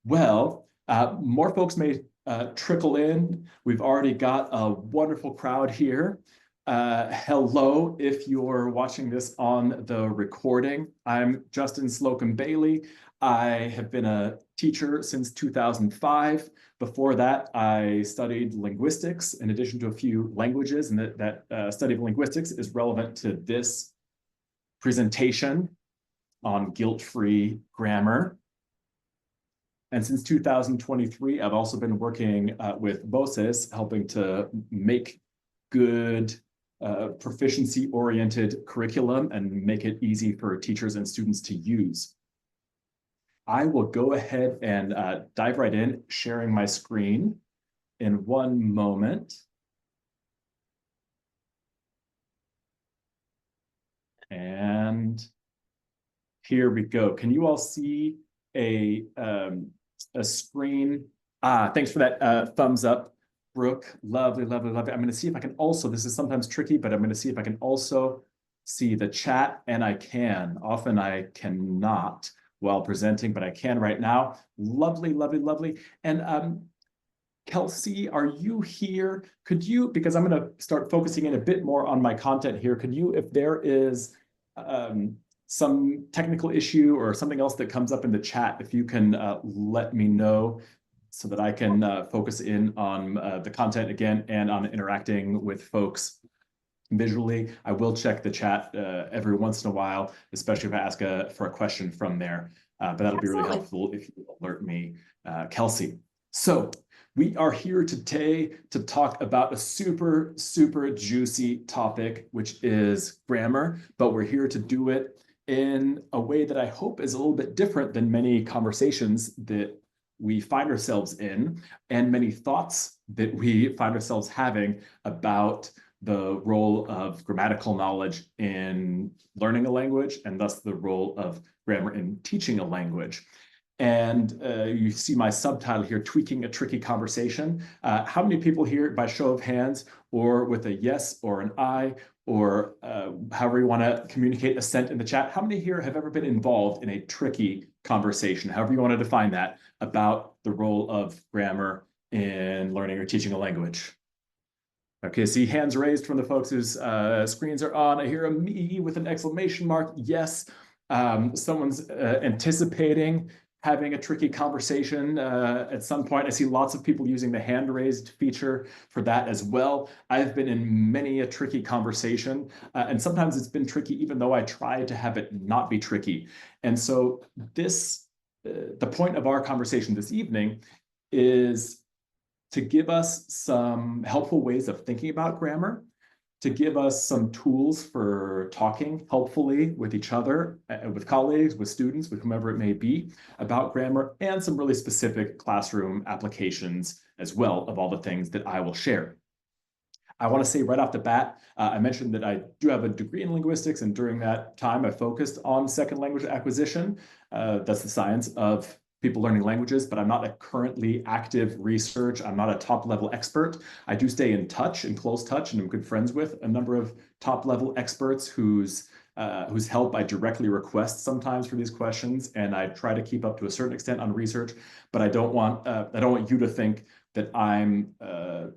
More folks may trickle in. We've already got a wonderful crowd here. Hello, if you're watching this on the recording. I'm Justin Slocum Bailey. I have been a teacher since 2005. Before that, I studied linguistics in addition to a few languages, and that study of linguistics is relevant to this presentation on guilt-free grammar. And since 2023, I've also been working with Voces, helping to make good proficiency-oriented curriculum and make it easy for teachers and students to use. I will go ahead and dive right in, sharing my screen in one moment. And here we go. Can you all see a screen? Thanks for that thumbs up, Brooke. Lovely, lovely, lovely. I'm going to see if I can also, this is sometimes tricky, but I'm going to see if I can also see the chat, and I can. Often I cannot while presenting, but I can right now. Lovely, lovely, lovely. And Kelsey, are you here? Could you, because I'm going to start focusing in a bit more on my content here, could you, if there is some technical issue or something else that comes up in the chat, if you can let me know so that I can focus in on the content again and on interacting with folks visually. I will check the chat every once in a while, especially if I ask for a question from there. But that'll be really helpful if you alert me, Kelsey. So we are here today to talk about a super, super juicy topic, which is grammar, but we're here to do it in a way that I hope is a little bit different than many conversations that we find ourselves in and many thoughts that we find ourselves having about the role of grammatical knowledge in learning a language and thus the role of grammar in teaching a language. And you see my subtitle here, Tweaking a Tricky Conversation. How many people here, by show of hands, or with a yes or an I, or however you want to communicate assent in the chat, how many here have ever been involved in a tricky conversation, however you want to define that, about the role of grammar in learning or teaching a language? Okay, see hands raised from the folks whose screens are on. I hear a me with an exclamation mark. Yes, someone's anticipating having a tricky conversation at some point. I see lots of people using the hand raised feature for that as well. I've been in many a tricky conversation, and sometimes it's been tricky even though I try to have it not be tricky. And so this, the point of our conversation this evening is to give us some helpful ways of thinking about grammar, to give us some tools for talking helpfully with each other, with colleagues, with students, with whomever it may be, about grammar, and some really specific classroom applications as well of all the things that I will share. I want to say right off the bat, I mentioned that I do have a degree in linguistics, and during that time I focused on second language acquisition. That's the science of people learning languages, but I'm not a currently active research. I'm not a top-level expert. I do stay in touch, in close touch, and I'm good friends with a number of top-level experts whose help I directly request sometimes for these questions, and I try to keep up to a certain extent on research. But I don't want you to think that I'm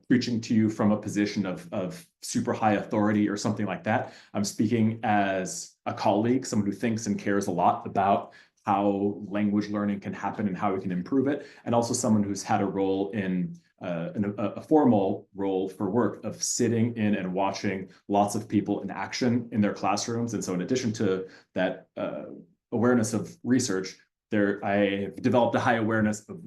preaching to you from a position of super high authority or something like that. I'm speaking as a colleague, someone who thinks and cares a lot about how language learning can happen and how we can improve it, and also someone who's had a role in a formal role for work of sitting in and watching lots of people in action in their classrooms. And so in addition to that awareness of research, I have developed a high awareness of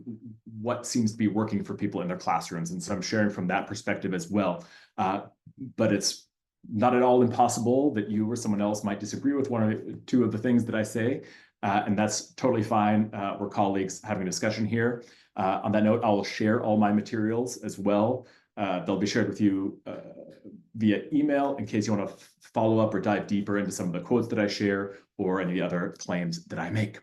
what seems to be working for people in their classrooms. And so I'm sharing from that perspective as well. But it's not at all impossible that you or someone else might disagree with one or two of the things that I say. And that's totally fine. We're colleagues having a discussion here. On that note, I'll share all my materials as well. They'll be shared with you via email in case you want to follow up or dive deeper into some of the quotes that I share or any other claims that I make.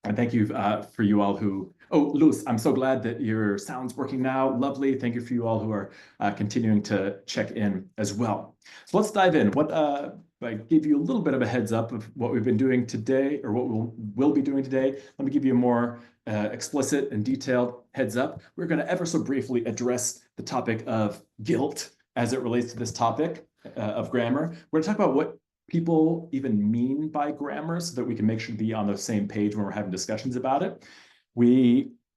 And thank you for you all who, oh, Luz, I'm so glad that your sound's working now. Lovely. Thank you for you all who are continuing to check in as well. So let's dive in. give you a little bit of a heads up of what we've been doing today, or what we'll be doing today, let me give you a more explicit and detailed heads up. We're going to ever so briefly address the topic of guilt as it relates to this topic of grammar. We're going to talk about what people even mean by grammar so that we can make sure to be on the same page when we're having discussions about it.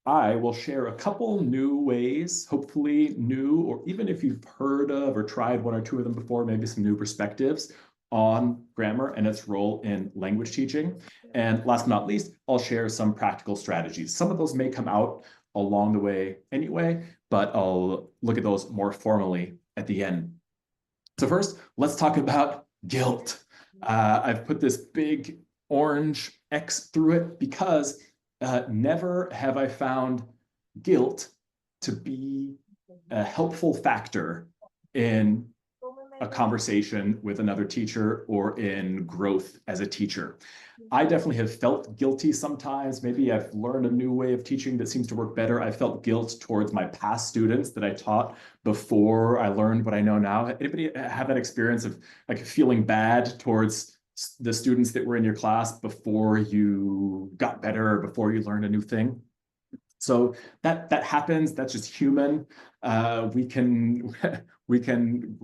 I will share a couple new ways, hopefully new, or even if you've heard of or tried one or two of them before, maybe some new perspectives on grammar and its role in language teaching. And last but not least, I'll share some practical strategies. Some of those may come out along the way anyway, but I'll look at those more formally at the end. So first, let's talk about guilt. I've put this big orange X through it because never have I found guilt to be a helpful factor in a conversation with another teacher or in growth as a teacher. I definitely have felt guilty sometimes. Maybe I've learned a new way of teaching that seems to work better. I felt guilt towards my past students that I taught before I learned what I know now. Anybody have that experience of like feeling bad towards the students that were in your class before you got better or before you learned a new thing? So that happens. That's just human. We can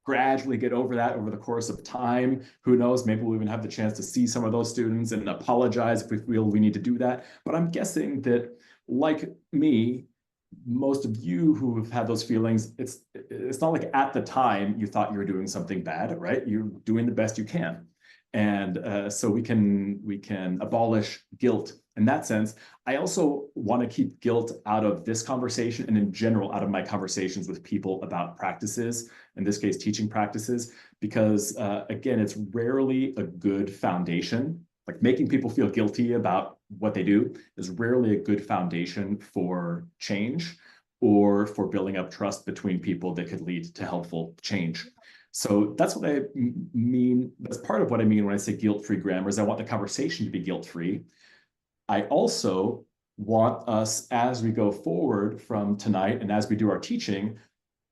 gradually get over that over the course of time. Who knows? Maybe we'll even have the chance to see some of those students and apologize if we feel we need to do that. But I'm guessing that, like me, most of you who have had those feelings, it's not like at the time you thought you were doing something bad, right? You're doing the best you can. And so we can abolish guilt in that sense. I also want to keep guilt out of this conversation and in general out of my conversations with people about practices, in this case, teaching practices, because again, it's rarely a good foundation. Like making people feel guilty about what they do is rarely a good foundation for change or for building up trust between people that could lead to helpful change. So that's what I mean. That's part of what I mean when I say guilt-free grammar is I want the conversation to be guilt-free. I also want us, as we go forward from tonight and as we do our teaching,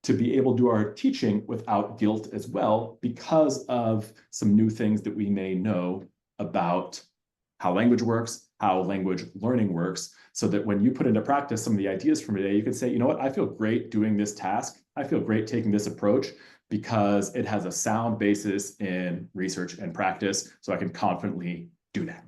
to be able to do our teaching without guilt as well, because of some new things that we may know about how language works, how language learning works, so that when you put into practice some of the ideas from today, you can say, you know what, I feel great doing this task. I feel great taking this approach because it has a sound basis in research and practice, so I can confidently do that.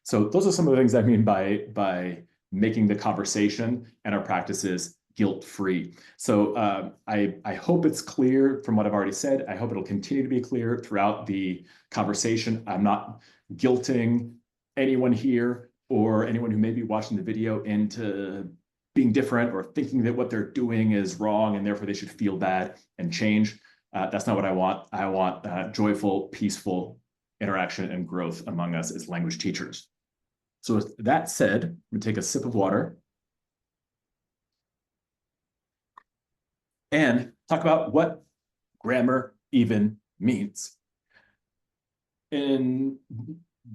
So those are some of the things I mean by making the conversation and our practices guilt-free. So I hope it's clear from what I've already said. I hope it'll continue to be clear throughout the conversation. I'm not guilting anyone here or anyone who may be watching the video into being different or thinking that what they're doing is wrong and therefore they should feel bad and change. That's not what I want. I want joyful, peaceful interaction and growth among us as language teachers. So with that said, I'm going to take a sip of water and talk about what grammar even means. In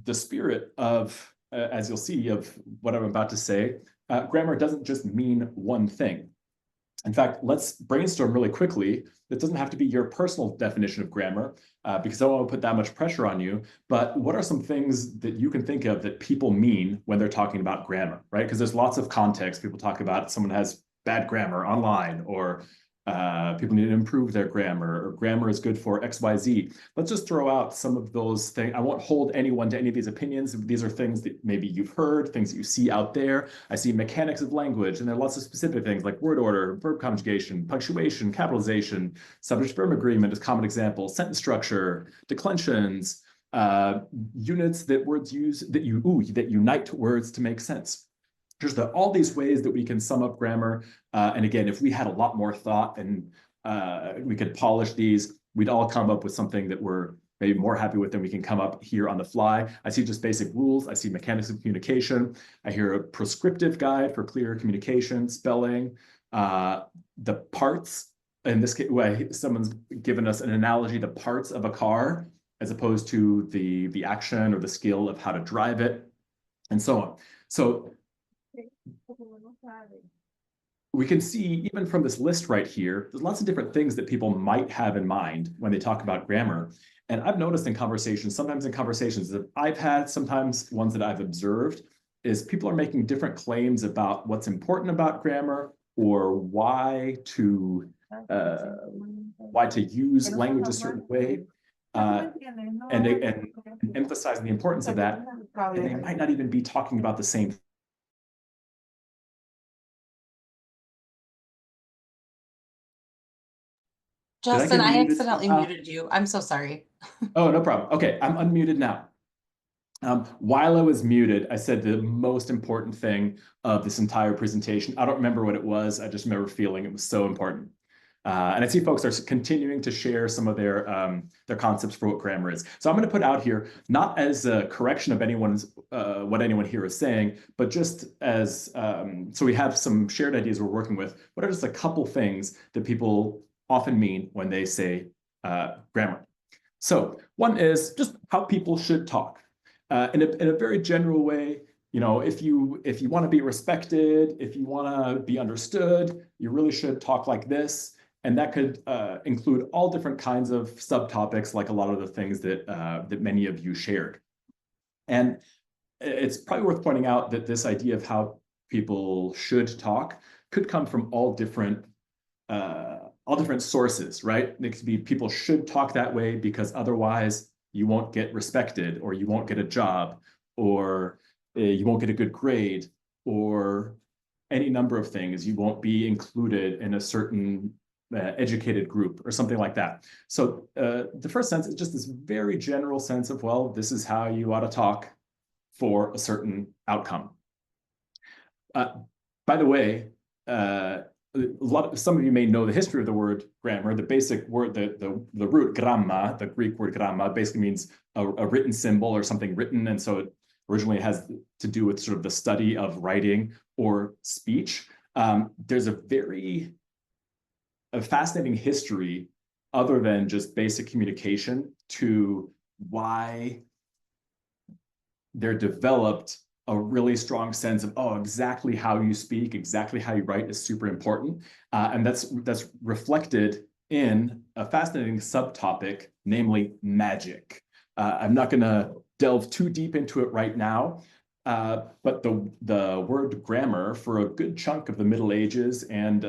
the spirit of, as you'll see, of what I'm about to say, grammar doesn't just mean one thing. In fact, let's brainstorm really quickly. It doesn't have to be your personal definition of grammar, because I don't want to put that much pressure on you, but what are some things that you can think of that people mean when they're talking about grammar, right? Because there's lots of context. People talk about someone has bad grammar online, or people need to improve their grammar, or grammar is good for XYZ. Let's just throw out some of those things. I won't hold anyone to any of these opinions. These are things that maybe you've heard, things that you see out there. I see mechanics of language, and there are lots of specific things like word order, verb conjugation, punctuation, capitalization, subject-verb agreement is common examples, sentence structure, declensions, units that words use that unite words to make sense. There's all these ways that we can sum up grammar. And again, if we had a lot more thought and we could polish these, we'd all come up with something that we're maybe more happy with than we can come up here on the fly. I see just basic rules. I see mechanics of communication. I hear a prescriptive guide for clear communication, spelling, the parts. In this case, someone's given us an analogy, the parts of a car, as opposed to the action or the skill of how to drive it, and so on. So we can see even from this list right here, there's lots of different things that people might have in mind when they talk about grammar. And I've noticed in conversations, sometimes in conversations that I've had, sometimes ones that I've observed, is people are making different claims about what's important about grammar or why to use language a certain way, and emphasizing the importance of that. And they might not even be talking about the same. Justin, I accidentally muted you. I'm so sorry. Oh, no problem. Okay, I'm unmuted now. While I was muted, I said the most important thing of this entire presentation. I don't remember what it was. I just remember feeling it was so important. And I see folks are continuing to share some of their concepts for what grammar is. So I'm going to put out here, not as a correction of anyone's what anyone here is saying, but just as so we have some shared ideas we're working with. What are just a couple things that people often mean when they say grammar? So one is just how people should talk. In a very general way, if you want to be respected, if you want to be understood, you really should talk like this. And that could include all different kinds of subtopics, like a lot of the things that many of you shared. And it's probably worth pointing out that this idea of how people should talk could come from all different sources, right? It could be people should talk that way because otherwise you won't get respected, or you won't get a job, or you won't get a good grade, or any number of things. You won't be included in a certain educated group or something like that. So the first sense is just this very general sense of, well, this is how you ought to talk for a certain outcome. By the way, some of you may know the history of the word grammar. The basic word, the root gramma, the Greek word gramma, basically means a written symbol or something written. And so it originally has to do with sort of the study of writing or speech. There's a fascinating history other than just basic communication to why they're developed a really strong sense of, oh, exactly how you speak, exactly how you write is super important. And that's reflected in a fascinating subtopic, namely magic. I'm not going to delve too deep into it right now, but the word grammar for a good chunk of the Middle Ages and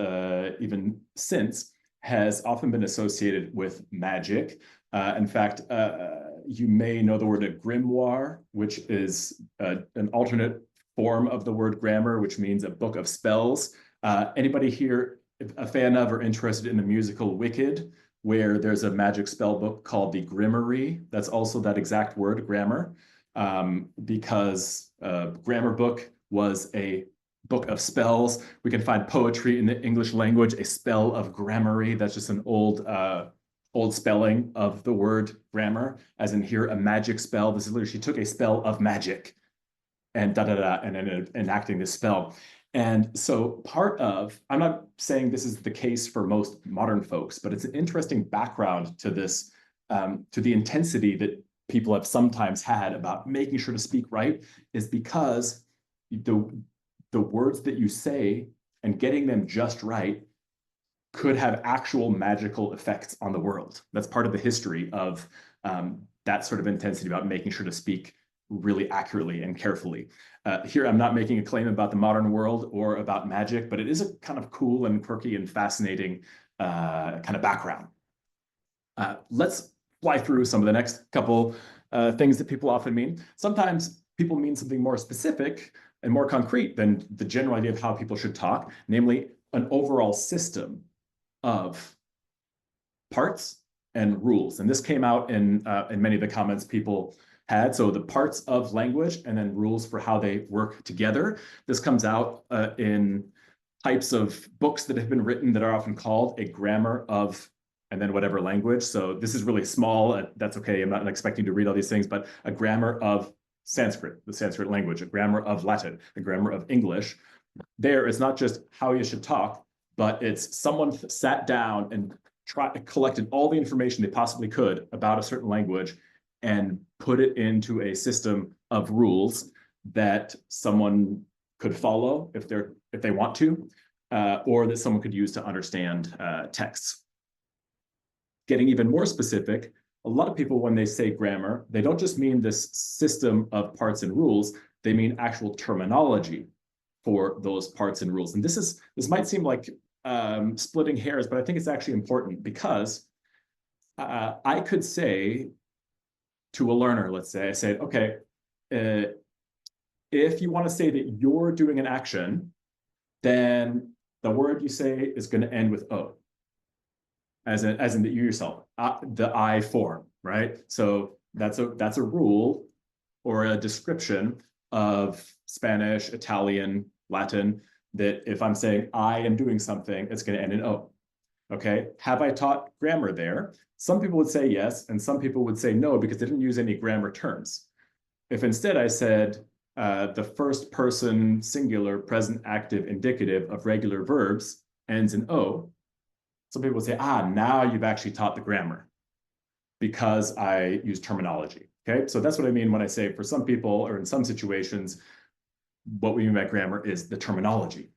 even since has often been associated with magic. In fact, you may know the word a grimoire, which is an alternate form of the word grammar, which means a book of spells. Anybody here a fan of or interested in the musical Wicked, where there's a magic spell book called the Grimoire? That's also that exact word, grammar, because grammar book was a book of spells. We can find poetry in the English language, a spell of gramarye. That's just an old spelling of the word grammar, as in here, a magic spell. This is literally, she took a spell of magic and and then enacting this spell. And so I'm not saying this is the case for most modern folks, but it's an interesting background to this, to the intensity that people have sometimes had about making sure to speak right, is because the words that you say and getting them just right could have actual magical effects on the world. That's part of the history of that sort of intensity about making sure to speak really accurately and carefully. Here, I'm not making a claim about the modern world or about magic, but it is a kind of cool and quirky and fascinating kind of background. Let's fly through some of the next couple things that people often mean. Sometimes people mean something more specific and more concrete than the general idea of how people should talk, namely an overall system of parts and rules. And this came out in many of the comments people had. So the parts of language and then rules for how they work together. This comes out in types of books that have been written that are often called a grammar of, and then whatever language. So this is really small. That's okay. I'm not expecting to read all these things, but a grammar of Sanskrit, the Sanskrit language, a grammar of Latin, a grammar of English. There, it's not just how you should talk, but it's someone sat down and collected all the information they possibly could about a certain language and put it into a system of rules that someone could follow if they want to. or that someone could use to understand texts. Getting even more specific, a lot of people, when they say grammar, they don't just mean this system of parts and rules, they mean actual terminology for those parts and rules. And this might seem like splitting hairs, but I think it's actually important because I could say to a learner, let's say, I said, okay, if you want to say that you're doing an action, then the word you say is going to end with O, as in that you yourself, the I form, right? So that's a rule or a description of Spanish, Italian, Latin, that if I'm saying I am doing something, it's going to end in O. Okay, have I taught grammar there? Some people would say yes, and some people would say no, because they didn't use any grammar terms. If instead I said the first person singular present active indicative of regular verbs ends in O, some people would say, now you've actually taught the grammar because I use terminology. Okay, so that's what I mean when I say for some people or in some situations, what we mean by grammar is the terminology.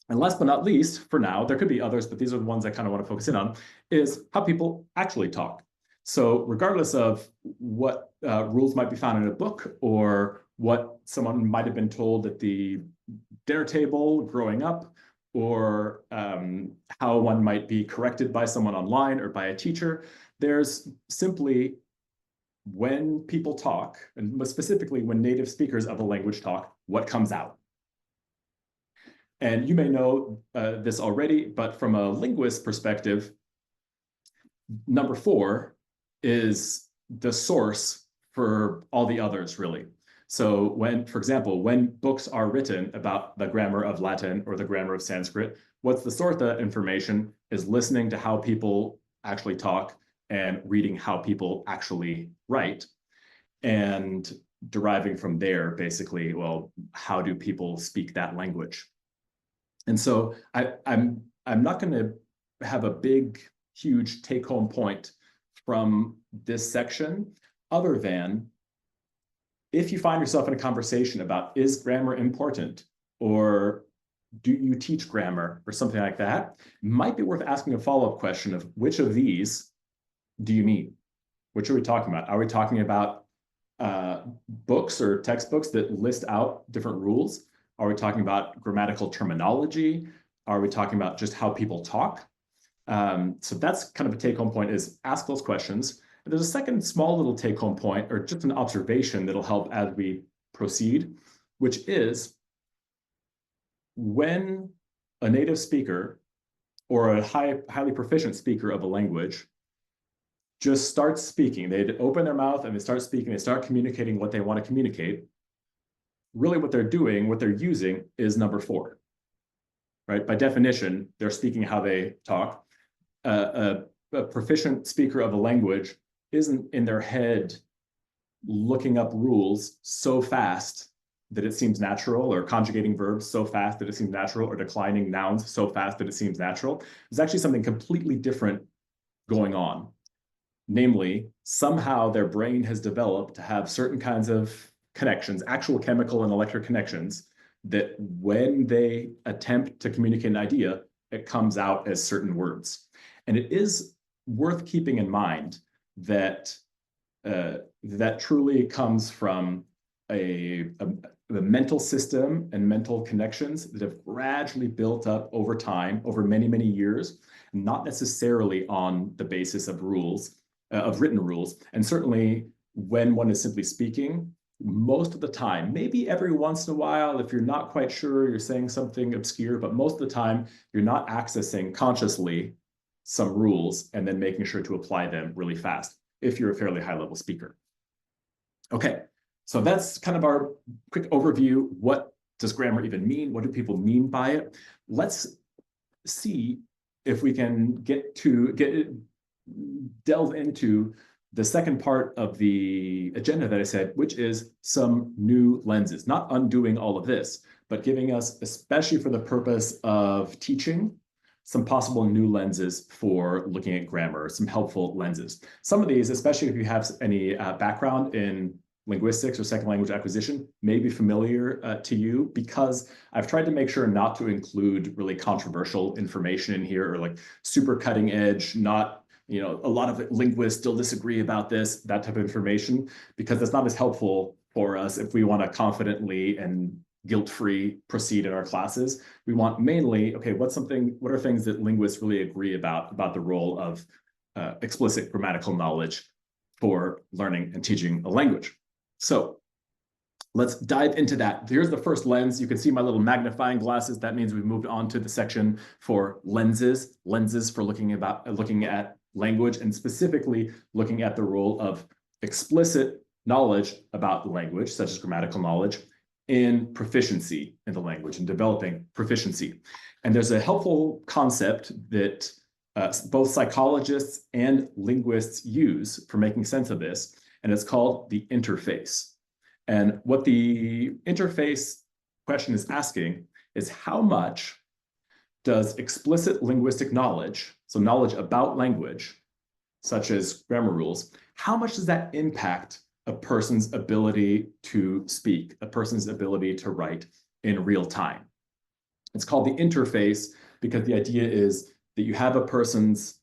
And last but not least, for now, there could be others, but these are the ones I kind of want to focus in on, is how people actually talk. So regardless of what rules might be found in a book or what someone might have been told at the dinner table growing up, or how one might be corrected by someone online or by a teacher, there's simply when people talk, and specifically when native speakers of a language talk, what comes out. And you may know this already, but from a linguist perspective, number 4 is the source for all the others, really. So when, for example, when books are written about the grammar of Latin or the grammar of Sanskrit, what's the source of that information is listening to how people actually talk and reading how people actually write, and deriving from there, basically, well, how do people speak that language? And so I'm not going to have a big, huge take-home point from this section, other than if you find yourself in a conversation about, is grammar important, or do you teach grammar, or something like that, it might be worth asking a follow-up question of which of these do you mean? Which are we talking about? Are we talking about books or textbooks that list out different rules? Are we talking about grammatical terminology? Are we talking about just how people talk? So that's kind of a take-home point, is ask those questions. And there's a second small little take-home point, or just an observation that'll help as we proceed, which is when a native speaker or a highly proficient speaker of a language just starts speaking, they open their mouth and they start speaking, they start communicating what they want to communicate, really what they're doing, what they're using is number 4, right? By definition, they're speaking how they talk. A proficient speaker of a language isn't in their head looking up rules so fast that it seems natural, or conjugating verbs so fast that it seems natural, or declining nouns so fast that it seems natural. There's actually something completely different going on. Namely, somehow their brain has developed to have certain kinds of connections, actual chemical and electric connections, that when they attempt to communicate an idea, it comes out as certain words. And it is worth keeping in mind that that truly comes from a mental system and mental connections that have gradually built up over time, over many, many years, not necessarily on the basis of rules, of written rules. And certainly when one is simply speaking, most of the time, maybe every once in a while, if you're not quite sure, you're saying something obscure, but most of the time, you're not accessing consciously some rules and then making sure to apply them really fast if you're a fairly high-level speaker. Okay, so that's kind of our quick overview. What does grammar even mean? What do people mean by it? Let's see if we can delve into the second part of the agenda that I said, which is some new lenses, not undoing all of this, but giving us, especially for the purpose of teaching, some possible new lenses for looking at grammar, some helpful lenses. Some of these, especially if you have any background in linguistics or second language acquisition may be familiar to you, because I've tried to make sure not to include really controversial information in here, or like super cutting edge, not, a lot of linguists still disagree about this, that type of information, because that's not as helpful for us if we want to confidently and guilt-free proceed in our classes. We want mainly, okay, what are things that linguists really agree about the role of explicit grammatical knowledge for learning and teaching a language. So let's dive into that. Here's the first lens. You can see my little magnifying glasses. That means we've moved on to the section for lenses for looking at language, and specifically looking at the role of explicit knowledge about the language, such as grammatical knowledge, in proficiency in the language and developing proficiency. And there's a helpful concept that both psychologists and linguists use for making sense of this, and it's called the interface. And what the interface question is asking is, how much does explicit linguistic knowledge, so knowledge about language, such as grammar rules, how much does that impact a person's ability to speak, a person's ability to write in real time? It's called the interface because the idea is that you have a person's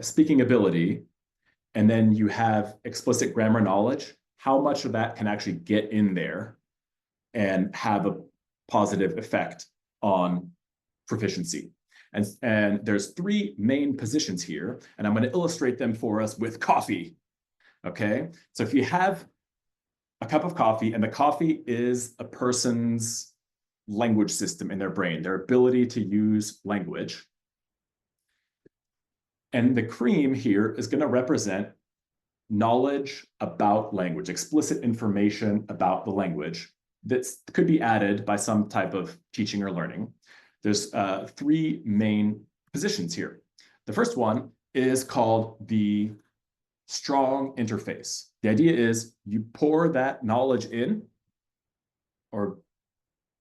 speaking ability, and then you have explicit grammar knowledge. How much of that can actually get in there and have a positive effect on proficiency? And there's three main positions here, and I'm going to illustrate them for us with coffee. Okay, so if you have a cup of coffee, and the coffee is a person's language system in their brain, their ability to use language, and the cream here is going to represent knowledge about language, explicit information about the language that could be added by some type of teaching or learning. There's three main positions here. The first one is called the strong interface. The idea is you pour that knowledge in, or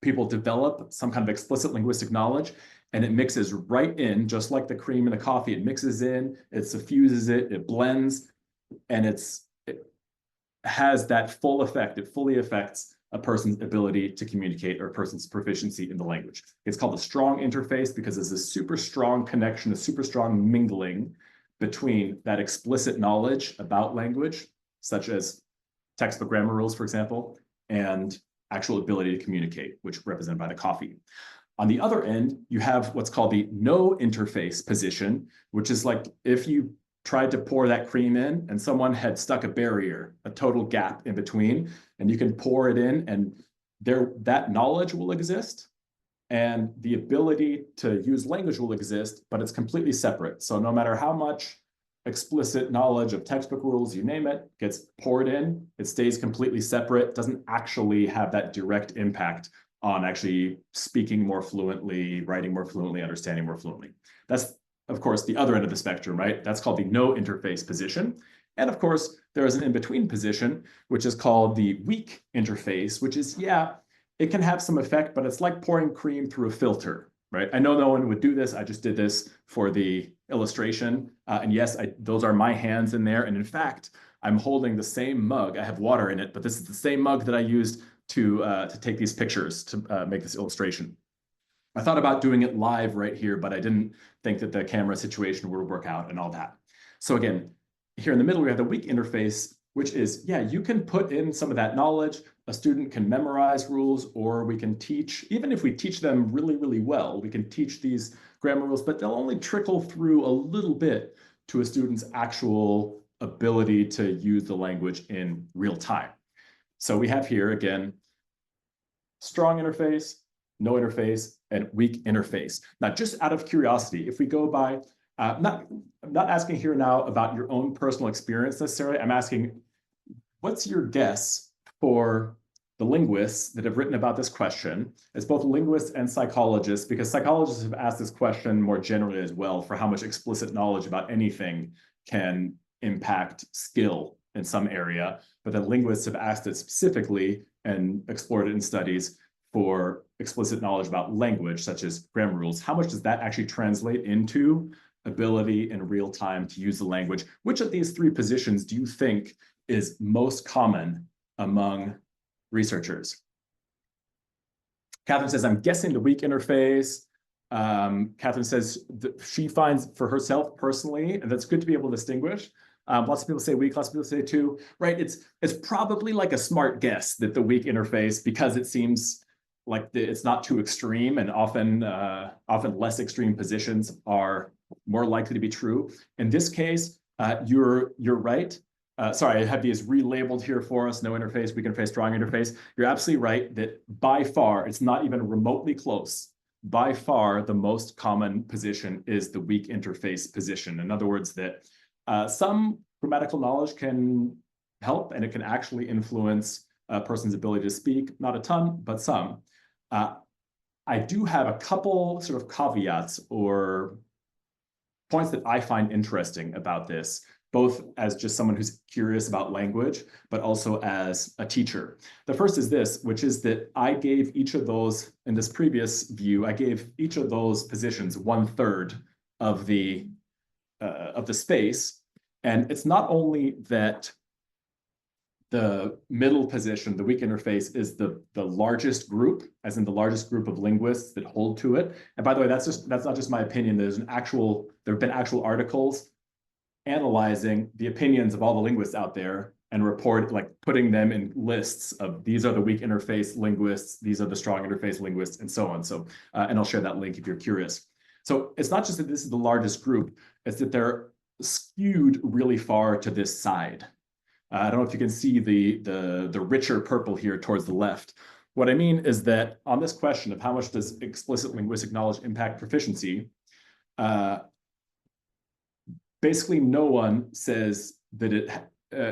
people develop some kind of explicit linguistic knowledge, and it mixes right in, just like the cream in the coffee. It mixes in, it suffuses it, it blends, and it has that full effect. It fully affects a person's ability to communicate, or a person's proficiency in the language. It's called the strong interface because there's a super strong connection, a super strong mingling between that explicit knowledge about language, such as textbook grammar rules, for example, and actual ability to communicate, which is represented by the coffee. On the other end, you have what's called the no interface position, which is like if you tried to pour that cream in and someone had stuck a barrier, a total gap in between, and you can pour it in, and that knowledge will exist, and the ability to use language will exist, but it's completely separate. So no matter how much explicit knowledge of textbook rules, you name it, gets poured in, it stays completely separate, doesn't actually have that direct impact on actually speaking more fluently, writing more fluently, understanding more fluently. That's, of course, the other end of the spectrum, right? That's called the no interface position. And of course, there is an in-between position, which is called the weak interface, which is, yeah, it can have some effect, but it's like pouring cream through a filter, right? I know no one would do this. I just did this for the illustration. And yes, those are my hands in there. And in fact, I'm holding the same mug. I have water in it, but this is the same mug that I used to take these pictures, to make this illustration. I thought about doing it live right here, but I didn't think that the camera situation would work out and all that. So again, here in the middle, we have the weak interface, which is, yeah, you can put in some of that knowledge. A student can memorize rules, or we can teach, even if we teach them really, really well, we can teach these grammar rules, but they'll only trickle through a little bit to a student's actual ability to use the language in real time. So we have here, again, strong interface, no interface, and weak interface. Now, just out of curiosity, if we go by, I'm not asking here now about your own personal experience necessarily. I'm asking, what's your guess for the linguists that have written about this question? It's both linguists and psychologists, because psychologists have asked this question more generally as well, for how much explicit knowledge about anything can impact skill in some area. But then linguists have asked it specifically and explored it in studies for explicit knowledge about language, such as grammar rules. How much does that actually translate into ability in real time to use the language? Which of these three positions do you think is most common among researchers. Catherine says, I'm guessing the weak interface. Catherine says that she finds for herself personally, and that's good to be able to distinguish. Lots of people say weak, lots of people say two, right? It's probably like a smart guess that the weak interface, because it seems like it's not too extreme, and often less extreme positions are more likely to be true. In this case, you're right. Sorry, I have these relabeled here for us: no interface, weak interface, strong interface. You're absolutely right that by far, it's not even remotely close. By far, the most common position is the weak interface position. In other words, that some grammatical knowledge can help, and it can actually influence a person's ability to speak. Not a ton, but some. I do have a couple sort of caveats or points that I find interesting about this, both as just someone who's curious about language, but also as a teacher. The first is this, which is that I gave each of those, in this previous view, I gave each of those positions 1/3 of the space. And it's not only that the middle position, the weak interface, is the largest group, as in the largest group of linguists that hold to it. And by the way, that's not just my opinion. There have been actual articles analyzing the opinions of all the linguists out there and putting them in lists of these are the weak interface linguists, these are the strong interface linguists, and so on. So, and I'll share that link if you're curious. So it's not just that this is the largest group, it's that they're skewed really far to this side. I don't know if you can see the richer purple here towards the left. What I mean is that on this question of how much does explicit linguistic knowledge impact proficiency, basically no one says that it,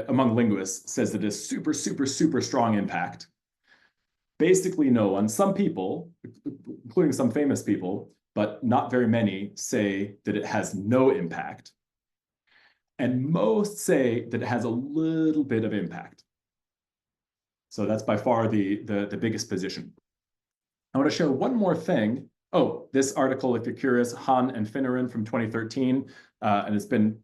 among linguists, says that it's super, super, super strong impact. Basically no one. Some people, including some famous people, but not very many, say that it has no impact. And most say that it has a little bit of impact. So that's by far the biggest position. I want to show one more thing. Oh, this article, if you're curious, Han and Finneran from 2013, and it's been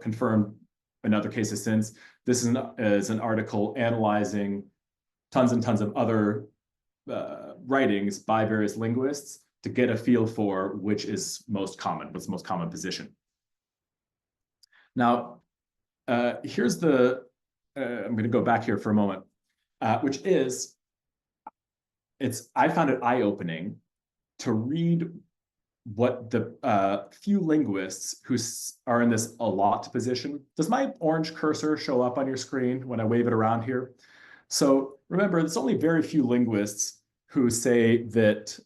confirmed in other cases since. This is an article analyzing tons and tons of other writings by various linguists to get a feel for which is most common, what's the most common position. Now, here's I'm going to go back here for a moment, which is, I found it eye-opening to read what the few linguists who are in this a lot position. Does my orange cursor show up on your screen when I wave it around here? So remember, there's only very few linguists who say that,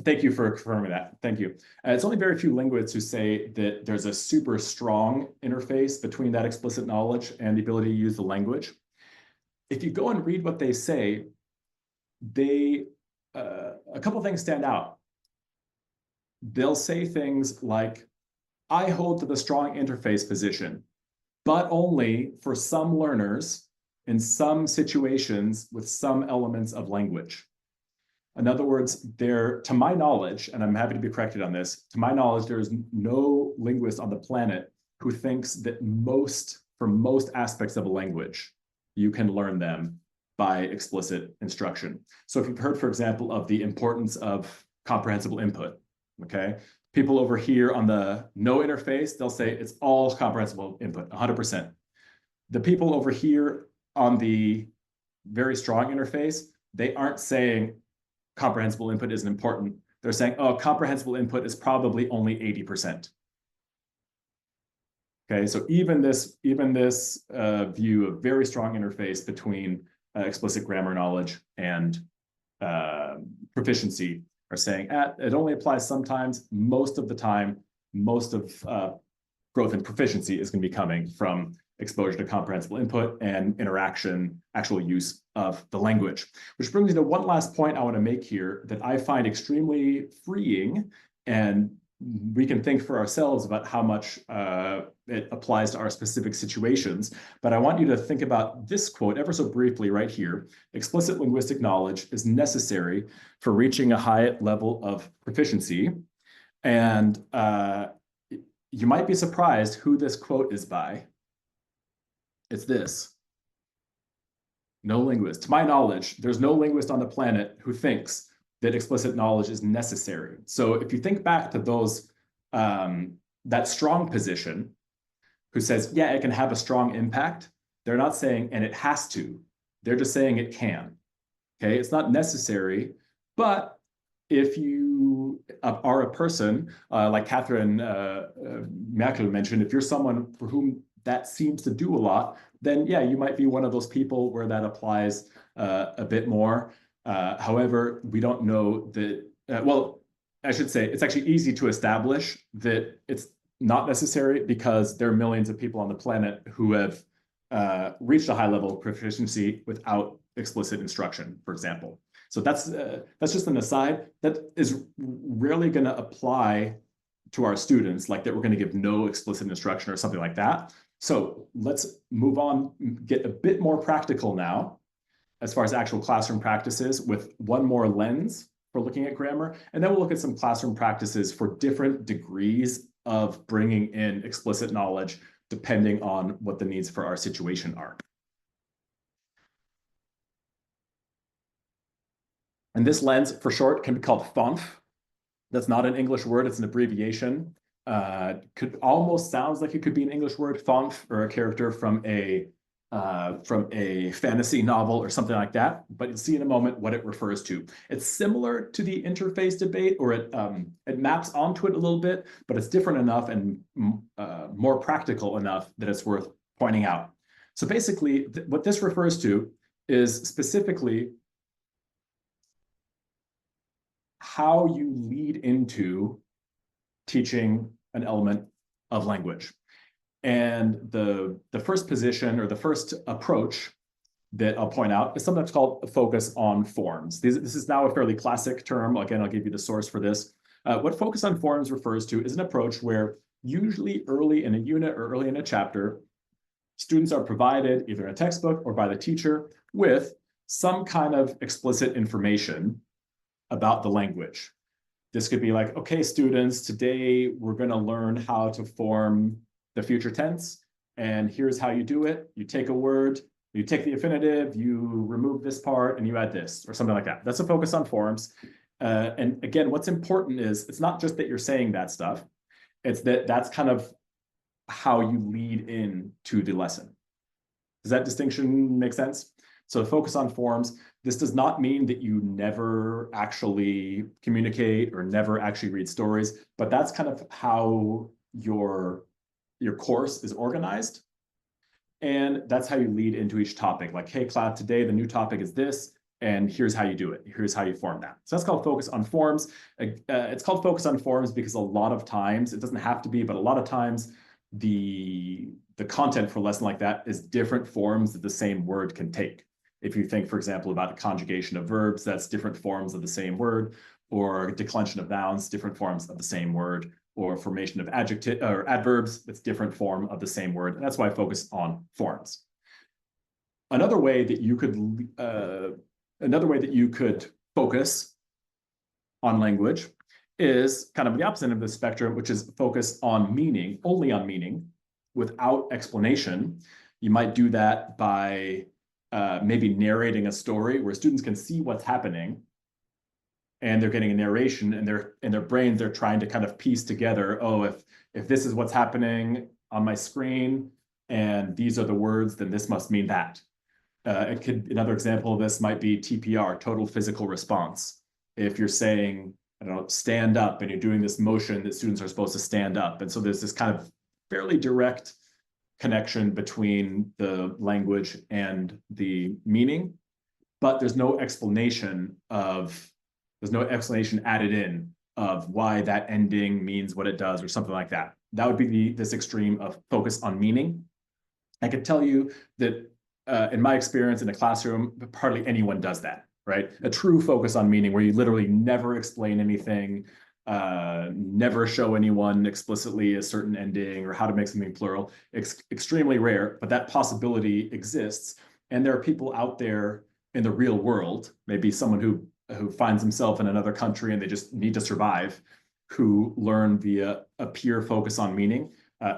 thank you for confirming that. Thank you. It's only very few linguists who say that there's a super strong interface between that explicit knowledge and the ability to use the language. If you go and read what they say, a couple of things stand out. They'll say things like, I hold to the strong interface position, but only for some learners in some situations with some elements of language. In other words, to my knowledge, and I'm happy to be corrected on this, to my knowledge, there is no linguist on the planet who thinks that for most aspects of a language, you can learn them by explicit instruction. So if you've heard, for example, of the importance of comprehensible input, okay? People over here on the no interface, they'll say it's all comprehensible input, 100%. The people over here on the very strong interface, they aren't saying comprehensible input isn't important. They're saying, oh, comprehensible input is probably only 80%. Okay, so even this view of very strong interface between explicit grammar knowledge and proficiency are saying it only applies sometimes. Most of the time, most of growth in proficiency is going to be coming from exposure to comprehensible input and interaction, actual use of the language. Which brings me to one last point I want to make here that I find extremely freeing, and we can think for ourselves about how much it applies to our specific situations. But I want you to think about this quote ever so briefly right here. Explicit linguistic knowledge is necessary for reaching a high level of proficiency. And you might be surprised who this quote is by. It's this. No linguist. To my knowledge, there's no linguist on the planet who thinks that explicit knowledge is necessary. So if you think back to those, that strong position, who says, yeah, it can have a strong impact, they're not saying, and it has to. They're just saying it can. Okay, it's not necessary, but if you are a person, like Catherine Merkel mentioned, if you're someone for whom that seems to do a lot, then yeah, you might be one of those people where that applies a bit more. However, we don't know that, well, I should say it's actually easy to establish that it's not necessary because there are millions of people on the planet who have reached a high level of proficiency without explicit instruction, for example. So that's just an aside that is rarely going to apply to our students, like that we're going to give no explicit instruction or something like that. So let's move on, get a bit more practical now as far as actual classroom practices with one more lens for looking at grammar. And then we'll look at some classroom practices for different degrees of bringing in explicit knowledge depending on what the needs for our situation are. And this lens, for short, can be called FONF. That's not an English word, it's an abbreviation. Could almost sounds like it could be an English word, FONF, or a character from a fantasy novel or something like that, but you'll see in a moment what it refers to. It's similar to the interface debate, or it maps onto it a little bit, but it's different enough and more practical enough that it's worth pointing out. So basically, what this refers to is specifically how you lead into teaching an element of language. And the first position or the first approach that I'll point out is something that's called a focus on forms. This is now a fairly classic term. Again, I'll give you the source for this. What focus on forms refers to is an approach where usually early in a unit or early in a chapter, students are provided either in a textbook or by the teacher with some kind of explicit information about the language. This could be like, okay, students, today we're going to learn how to form the future tense, and here's how you do it. You take a word, you take the infinitive, you remove this part, and you add this, or something like that. That's a focus on forms. And again, what's important is it's not just that you're saying that stuff, it's that that's kind of how you lead in to the lesson. Does that distinction make sense? So focus on forms. This does not mean that you never actually communicate or never actually read stories, but that's kind of how your course is organized. And that's how you lead into each topic. Like, hey, class, today the new topic is this, and here's how you do it. Here's how you form that. So that's called focus on forms. It's called focus on forms because a lot of times, it doesn't have to be, but a lot of times the content for a lesson like that is different forms that the same word can take. If you think, for example, about the conjugation of verbs, that's different forms of the same word, or declension of nouns, different forms of the same word, or formation of adjective or adverbs, that's different form of the same word. And that's why I focus on forms. Another way that you could focus on language is kind of the opposite of the spectrum, which is focus on meaning, only on meaning, without explanation. You might do that by maybe narrating a story where students can see what's happening, and they're getting a narration, and in their brains they're trying to kind of piece together, oh, if this is what's happening on my screen and these are the words, then this must mean that. Another example of this might be TPR, total physical response. If you're saying, I don't know, stand up, and you're doing this motion that students are supposed to stand up, and so there's this kind of fairly direct connection between the language and the meaning, but there's no explanation added in of why that ending means what it does or something like that. That would be this extreme of focus on meaning. I can tell you that in my experience in a classroom, hardly anyone does that, right? A true focus on meaning where you literally never explain anything, never show anyone explicitly a certain ending or how to make something plural. Extremely rare, but that possibility exists. And there are people out there in the real world, maybe someone who finds himself in another country and they just need to survive, who learn via a pure focus on meaning.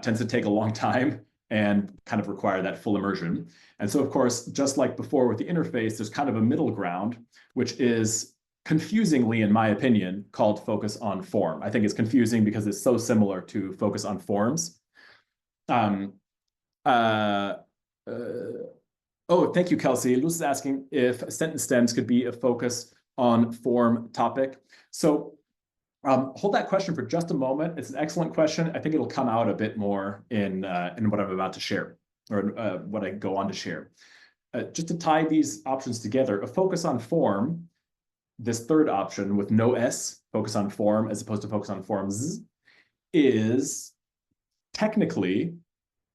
Tends to take a long time and kind of require that full immersion. And so, of course, just like before with the interface, there's kind of a middle ground, which is confusingly, in my opinion, called focus on form. I think it's confusing because it's so similar to focus on forms. Oh, thank you, Kelsey. Luz is asking if sentence stems could be a focus on form topic. So hold that question for just a moment. It's an excellent question. I think it'll come out a bit more in what I'm about to share, or what I go on to share. Just to tie these options together, a focus on form, this third option with no S, focus on form as opposed to focus on forms, is technically,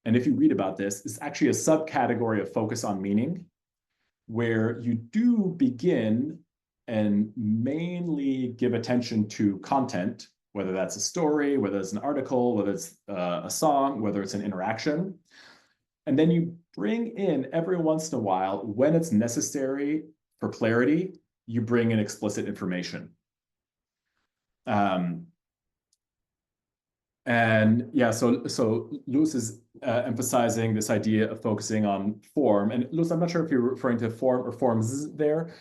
and if you read about this, it's actually a subcategory of focus on meaning, where you do begin and mainly give attention to content, whether that's a story, whether it's an article, whether it's a song, whether it's an interaction. And then you bring in every once in a while, when it's necessary for clarity, you bring in explicit information. And yeah, so Luz is emphasizing this idea of focusing on form. And Luz, I'm not sure if you're referring to form or forms there,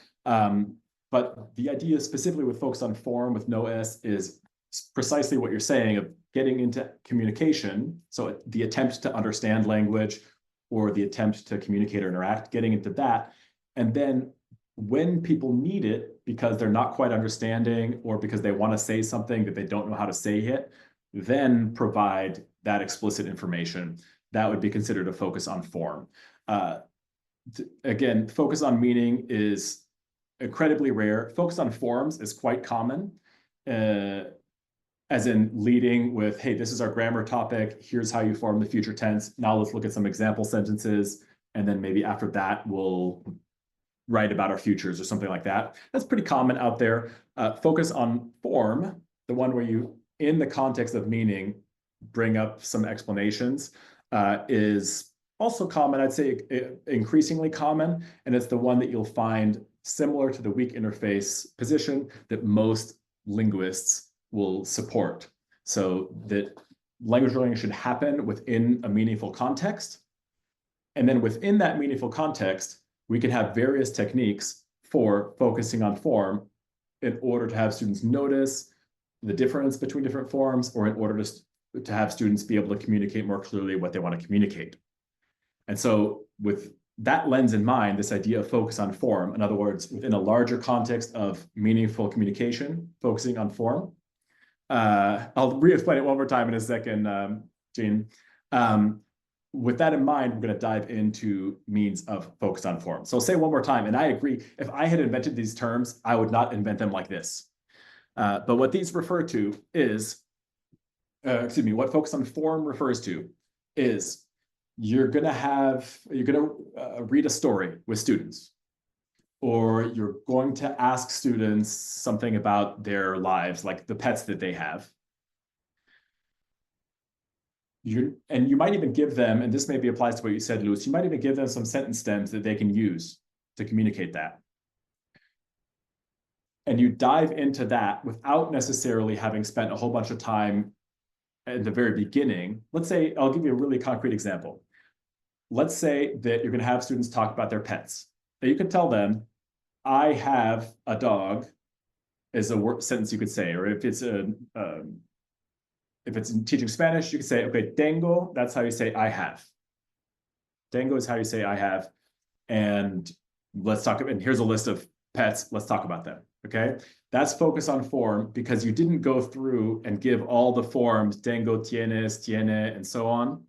but the idea specifically with focus on form with no S is precisely what you're saying of getting into communication. So the attempt to understand language or the attempt to communicate or interact, getting into that. And then when people need it because they're not quite understanding or because they want to say something that they don't know how to say yet, then provide that explicit information. That would be considered a focus on form. Again, focus on meaning is incredibly rare. Focus on forms is quite common, as in leading with, hey, this is our grammar topic. Here's how you form the future tense. Now let's look at some example sentences. And then maybe after that, we'll write about our futures or something like that. That's pretty common out there. Focus on form, the one where you, in the context of meaning, bring up some explanations, is also common. I'd say increasingly common, and it's the one that you'll find similar to the weak interface position that most linguists will support. So that language learning should happen within a meaningful context. And then within that meaningful context, we can have various techniques for focusing on form in order to have students notice the difference between different forms, or in order to have students be able to communicate more clearly what they want to communicate. And so with that lens in mind, this idea of focus on form, in other words, within a larger context of meaningful communication, focusing on form. I'll re-explain it one more time in a second, Jean. With that in mind, we're going to dive into means of focus on form. So I'll say one more time, and I agree, if I had invented these terms, I would not invent them like this. But what these refer to is, what focus on form refers to is you're going to read a story with students, or you're going to ask students something about their lives, like the pets that they have. And you might even give them, and this maybe applies to what you said, Luz, you might even give them some sentence stems that they can use to communicate that. And you dive into that without necessarily having spent a whole bunch of time at the very beginning. Let's say, I'll give you a really concrete example. Let's say that you're going to have students talk about their pets. Now you can tell them, I have a dog, is a word sentence you could say, or if it's teaching Spanish, you could say, okay, tengo, that's how you say I have. Tengo is how you say I have. And let's talk, and here's a list of pets, let's talk about them, okay? That's focus on form because you didn't go through and give all the forms, tengo, tienes, tiene, and so on,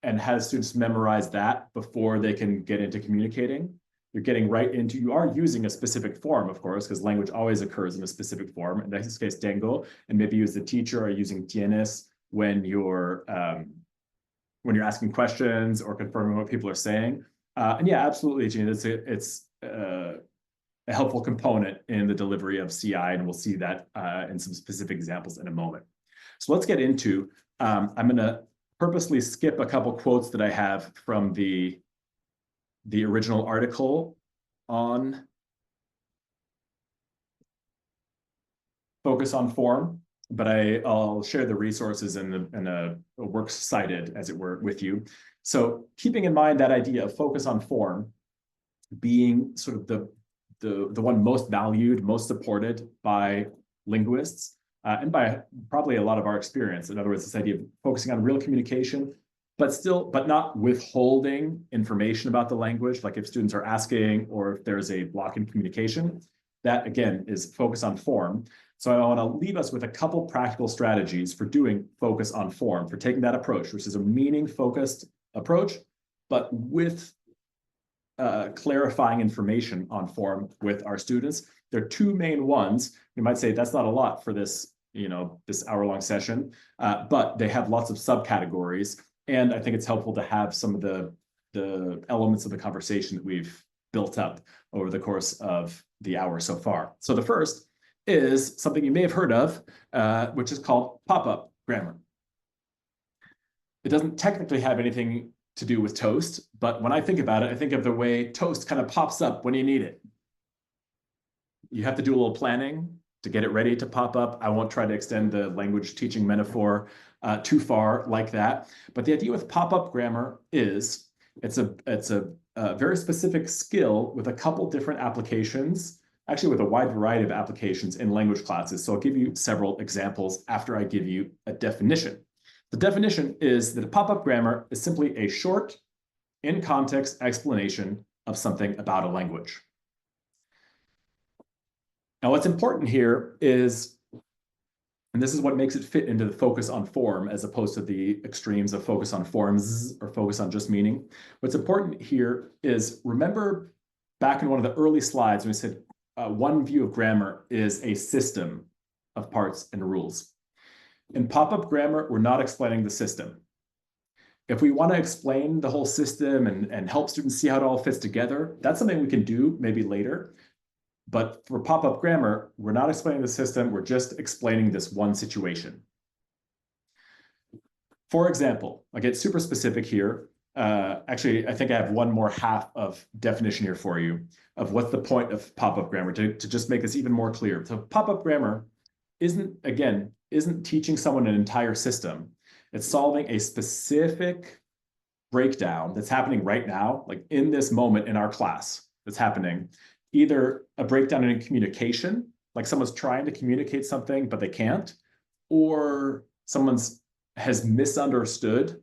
and have students memorize that before they can get into communicating. You're getting right into, you are using a specific form, of course, because language always occurs in a specific form. In this case, tengo, and maybe you as the teacher are using tienes when you're asking questions or confirming what people are saying. And yeah, absolutely, Gene, it's a helpful component in the delivery of CI, and we'll see that in some specific examples in a moment. So let's get into, I'm going to purposely skip a couple quotes that I have from the original article on focus on form. I'll share the resources in a works cited, as it were, with you. So keeping in mind that idea of focus on form being sort of the one most valued, most supported by linguists, and by probably a lot of our experience. In other words, this idea of focusing on real communication, but not withholding information about the language, like if students are asking or if there's a block in communication. That, again, is focus on form. So I want to leave us with a couple practical strategies for doing focus on form, for taking that approach, which is a meaning-focused approach, but with clarifying information on form with our students. There are two main ones. You might say that's not a lot for this, this hour-long session, but they have lots of subcategories. And I think it's helpful to have some of the elements of the conversation that we've built up over the course of the hour so far. So the first is something you may have heard of, which is called pop-up grammar. It doesn't technically have anything to do with toast, but when I think about it, I think of the way toast kind of pops up when you need it. You have to do a little planning to get it ready to pop up. I won't try to extend the language teaching metaphor too far like that. But the idea with pop-up grammar is it's a very specific skill with a couple different applications, actually with a wide variety of applications in language classes. So I'll give you several examples after I give you a definition. The definition is that a pop-up grammar is simply a short, in-context explanation of something about a language. Now, what's important here is, and this is what makes it fit into the focus on form as opposed to the extremes of focus on forms or focus on just meaning. What's important here is, remember back in one of the early slides when we said one view of grammar is a system of parts and rules. In pop-up grammar, we're not explaining the system. If we want to explain the whole system and help students see how it all fits together, that's something we can do maybe later. But for pop-up grammar, we're not explaining the system, we're just explaining this one situation. For example, I'll get super specific here. Actually, I think I have one more half of definition here for you of what's the point of pop-up grammar to just make this even more clear. So pop-up grammar isn't teaching someone an entire system. It's solving a specific breakdown that's happening right now, like in this moment in our class that's happening. Either a breakdown in communication, like someone's trying to communicate something, but they can't, or has misunderstood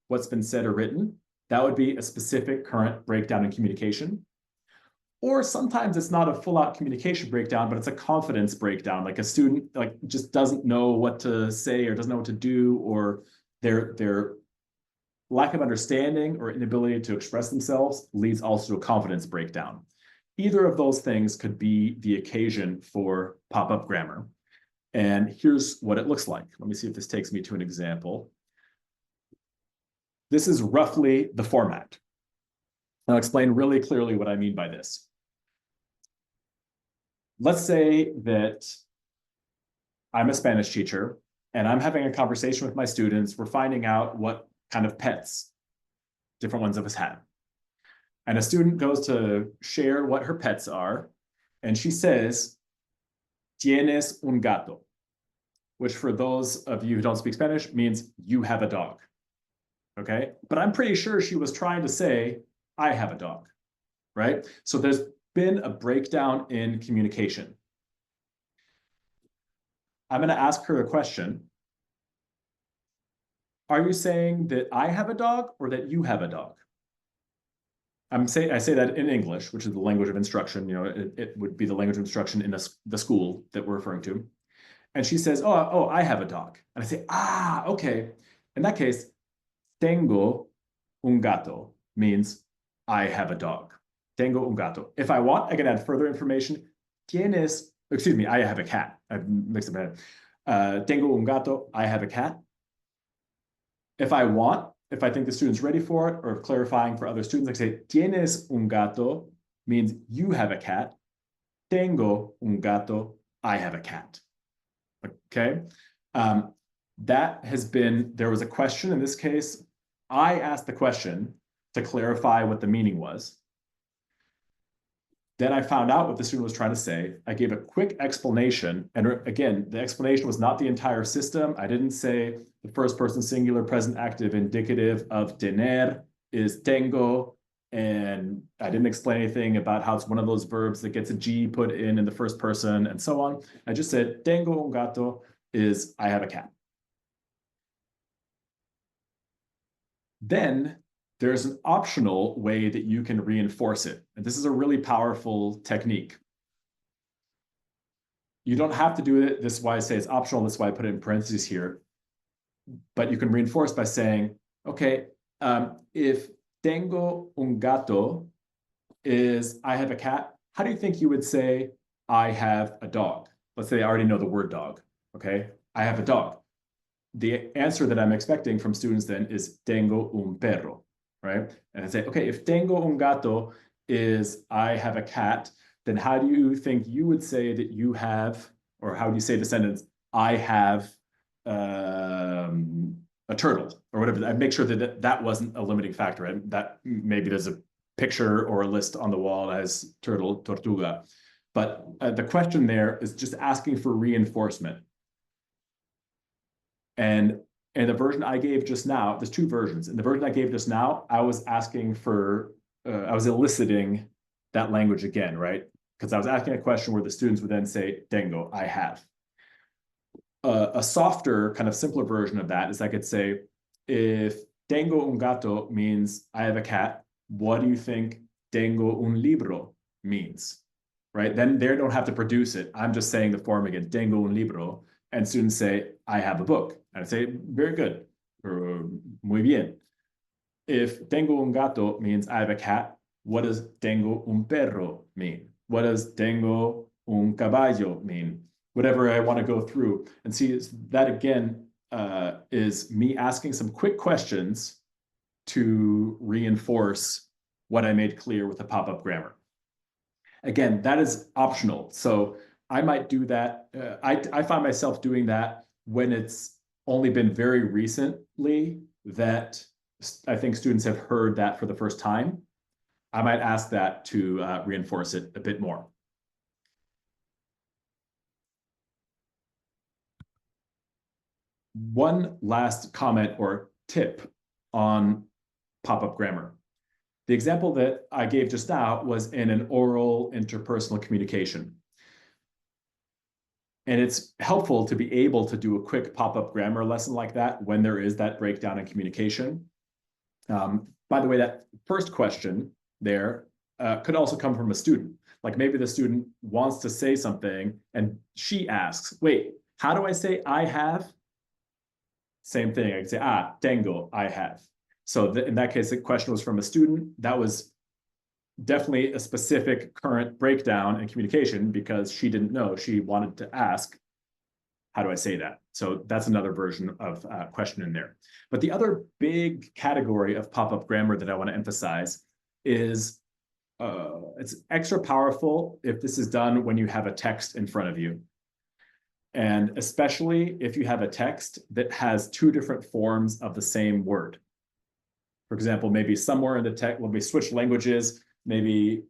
what's been said or written. That would be a specific current breakdown in communication. Or sometimes it's not a full-out communication breakdown, but it's a confidence breakdown, like a student just doesn't know what to say or doesn't know what to do, or their lack of understanding or inability to express themselves leads also to a confidence breakdown. Either of those things could be the occasion for pop-up grammar. And here's what it looks like. Let me see if this takes me to an example. This is roughly the format. I'll explain really clearly what I mean by this. Let's say that I'm a Spanish teacher and I'm having a conversation with my students. We're finding out what kind of pets different ones of us have. And a student goes to share what her pets are, and she says, "Tienes un gato," which for those of you who don't speak Spanish means you have a dog. Okay? But I'm pretty sure she was trying to say, I have a dog, right? So there's been a breakdown in communication. I'm going to ask her a question. Are you saying that I have a dog or that you have a dog? I say that in English, which is the language of instruction. It would be the language of instruction in the school that we're referring to. And she says, oh, I have a dog. And I say, okay. In that case, tengo un gato means I have a dog. Tengo un gato. If I want, I can add further information. I have a cat. I've mixed up my head. Tengo un gato, I have a cat. If I think the student's ready for it, or clarifying for other students, I say, tienes un gato means you have a cat. Tengo un gato, I have a cat. Okay? There was a question in this case. I asked the question to clarify what the meaning was. Then I found out what the student was trying to say. I gave a quick explanation. And again, the explanation was not the entire system. I didn't say the first person singular present active indicative of tener is tengo. And I didn't explain anything about how it's one of those verbs that gets a G put in the first person and so on. I just said, tengo un gato is I have a cat. Then there's an optional way that you can reinforce it. And this is a really powerful technique. You don't have to do it. This is why I say it's optional. This is why I put it in parentheses here. But you can reinforce by saying, okay, if tengo un gato is I have a cat, how do you think you would say I have a dog? Let's say I already know the word dog, okay? I have a dog. The answer that I'm expecting from students then is tengo un perro, right? And I say, okay, if tengo un gato is I have a cat, then how do you think you would say that you have, or how do you say the sentence, I have a turtle or whatever? I make sure that that wasn't a limiting factor. Right? That maybe there's a picture or a list on the wall as turtle, tortuga. But the question there is just asking for reinforcement. And in the version I gave just now, there's two versions. In the version I gave just now, I was asking for, I was eliciting that language again, right? Because I was asking a question where the students would then say, tengo, I have. A softer, kind of simpler version of that is I could say, if tengo un gato means I have a cat, what do you think tengo un libro means? Right? Then they don't have to produce it. I'm just saying the form again, tengo un libro. And students say, I have a book. And I say, very good, or muy bien. If tengo un gato means I have a cat, what does tengo un perro mean? What does tengo un caballo mean? Whatever I want to go through. And see, that again is me asking some quick questions to reinforce what I made clear with the pop-up grammar. Again, that is optional. So I might do that. I find myself doing that when it's only been very recently that I think students have heard that for the first time. I might ask that to reinforce it a bit more. One last comment or tip on pop-up grammar. The example that I gave just now was in an oral interpersonal communication. And it's helpful to be able to do a quick pop-up grammar lesson like that when there is that breakdown in communication. By the way, that first question there could also come from a student. Like maybe the student wants to say something and she asks, wait, how do I say I have? Same thing, I could say, tengo, I have. So in that case, the question was from a student. That was definitely a specific current breakdown in communication because she didn't know. She wanted to ask, how do I say that? So that's another version of question in there. But the other big category of pop-up grammar that I want to emphasize is it's extra powerful if this is done when you have a text in front of you. And especially if you have a text that has two different forms of the same word. For example, maybe somewhere in the text, when we switch languages, maybe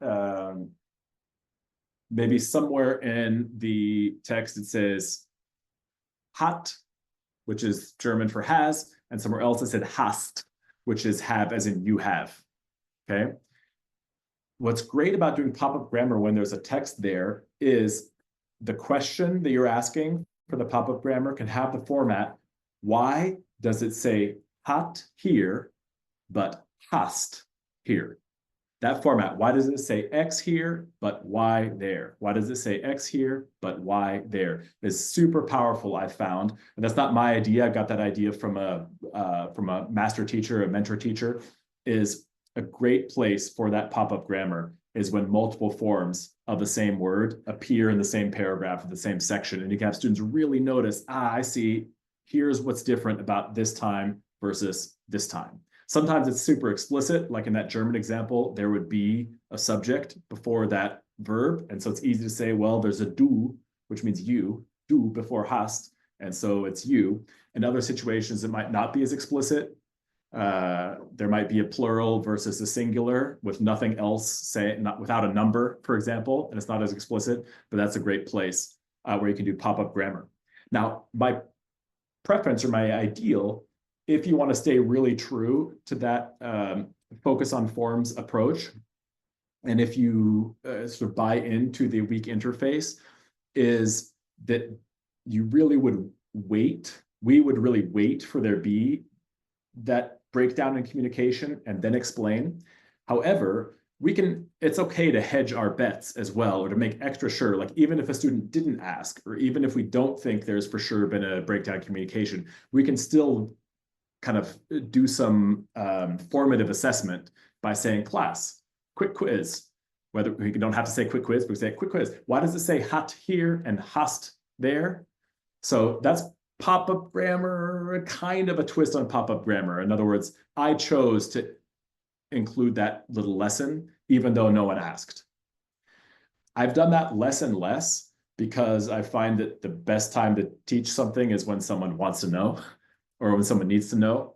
somewhere in the text it says hat, which is German for has, and somewhere else it said hast, which is have as in you have, okay? What's great about doing pop-up grammar when there's a text there is the question that you're asking for the pop-up grammar can have the format, why does it say hat here, but hast here? That format, why does it say X here, but Y there? Why does it say X here, but Y there? Is super powerful, I found. And that's not my idea. I got that idea from a master teacher, a mentor teacher. Is a great place for that pop-up grammar is when multiple forms of the same word appear in the same paragraph of the same section. And you can have students really notice, I see, here's what's different about this time versus this time. Sometimes it's super explicit, like in that German example, there would be a subject before that verb. And so it's easy to say, well, there's a du, which means you, du before hast. And so it's you. In other situations, it might not be as explicit. There might be a plural versus a singular with nothing else, say, not without a number, for example, and it's not as explicit, but that's a great place where you can do pop-up grammar. Now, my preference or my ideal, if you want to stay really true to that focus on forms approach, and if you sort of buy into the weak interface, is that you really would wait. We would really wait for there be that breakdown in communication and then explain. However, it's okay to hedge our bets as well, or to make extra sure, like even if a student didn't ask, or even if we don't think there's for sure been a breakdown in communication, we can still kind of do some formative assessment by saying, class, quick quiz. Whether we don't have to say quick quiz, but we say quick quiz. Why does it say hot here and hast there? So that's pop-up grammar, kind of a twist on pop-up grammar. In other words, I chose to include that little lesson, even though no one asked. I've done that less and less because I find that the best time to teach something is when someone wants to know or when someone needs to know.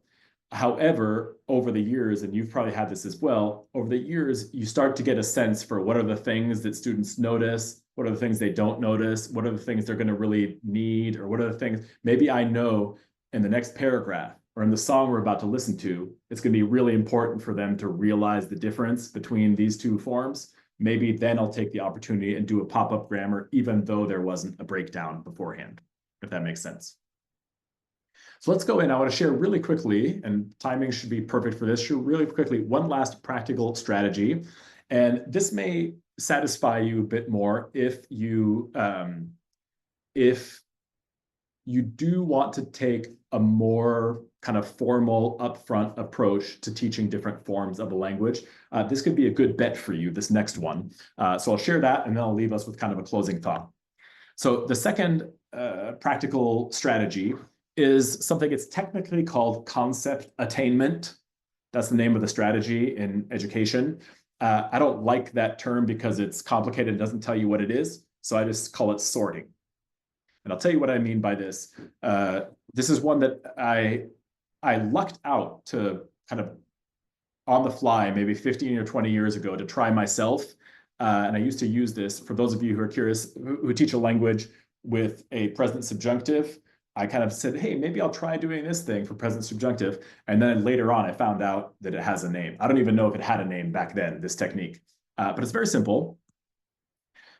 However, over the years, and you've probably had this as well, over the years, you start to get a sense for what are the things that students notice, what are the things they don't notice, what are the things they're going to really need, or what are the things, maybe I know in the next paragraph or in the song we're about to listen to, it's going to be really important for them to realize the difference between these two forms. Maybe then I'll take the opportunity and do a pop-up grammar, even though there wasn't a breakdown beforehand, if that makes sense. So let's go in. I want to share really quickly, and timing should be perfect for this, really quickly, one last practical strategy. And this may satisfy you a bit more if you do want to take a more kind of formal upfront approach to teaching different forms of a language. This could be a good bet for you, this next one. So I'll share that, and then I'll leave us with kind of a closing thought. So the second practical strategy is something it's technically called concept attainment. That's the name of the strategy in education. I don't like that term because it's complicated and doesn't tell you what it is. So I just call it sorting. And I'll tell you what I mean by this. This is one that I lucked out to kind of on the fly, maybe 15 or 20 years ago, to try myself. And I used to use this for those of you who are curious, who teach a language with a present subjunctive. I kind of said, hey, maybe I'll try doing this thing for present subjunctive. And then later on, I found out that it has a name. I don't even know if it had a name back then, this technique. But it's very simple.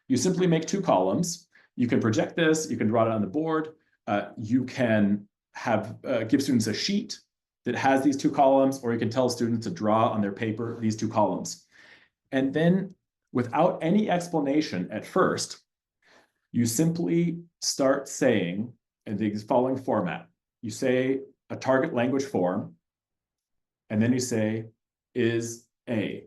You simply make two columns. You can project this. You can draw it on the board. You can have give students a sheet that has these two columns, or you can tell students to draw on their paper these two columns. And then without any explanation at first, you simply start saying, in the following format, you say a target language form, and then you say is A.